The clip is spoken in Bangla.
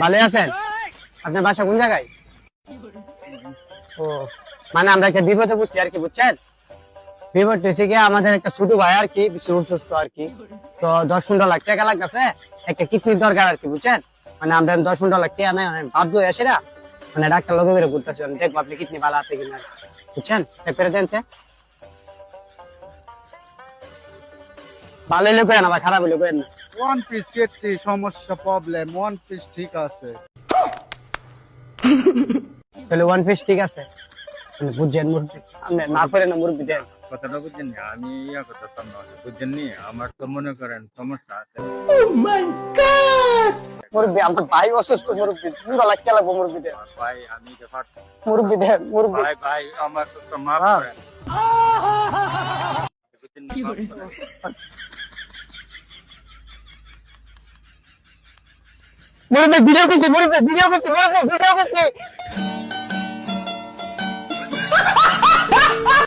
ভালো আছেন? আপনার বাসা কোন জায়গায়? ও মানে আমরা একটা বিপদে বুঝছি আর কি, বুঝছেন? বিপদ হয়েছে কি, আমাদের একটা ছোট ভাই আর কি বেশি অসুস্থ আর কি, তো 10-15 লাখ টাকা লাগতেছে, একটা কিডনির দরকার আর কি, বুঝছেন? মানে আমরা 10-15 লাখ টাকা নেই বাধ্য হয়ে আসি না, মানে ডাক্তার লগে করে ঘুরতেছি, দেখবো আপনি কিডনি ভালো আছে কিনা, বুঝছেন? চেক করে দেন। ভালো হইলে করেন, আবার খারাপ হইলে করেন না। ওয়ান পিস কেটে সমস্যা প্রবলেম, ওয়ান পিস ঠিক আছে। তাহলে 1 পিস ঠিক আছে, বুঝছেন? মুরব্বী আপনি না করেন না, মুরব্বী দেন। কথাটা বুঝছেন, আমি ইয়া করতাম না, বুঝছেন নি? আমার তো মনে করেন সমস্যা আছে। মুরব্বী আমার ভাই অসুস্থ, মুরব্বী 15 লাখ টাকা লাগবো, মুরব্বী দেন। ভাই আমি যে পারতাম। মুরব্বী দেন, মুরব্বী। ভাই ভাই আমার তো মাফ করেন। বুঝছেন নি? মাফ করেন। মুরব্বী ভিডিও করছি, মুরব্বী ভিডিও করছি, মুরব্বী ভিডিও করছি।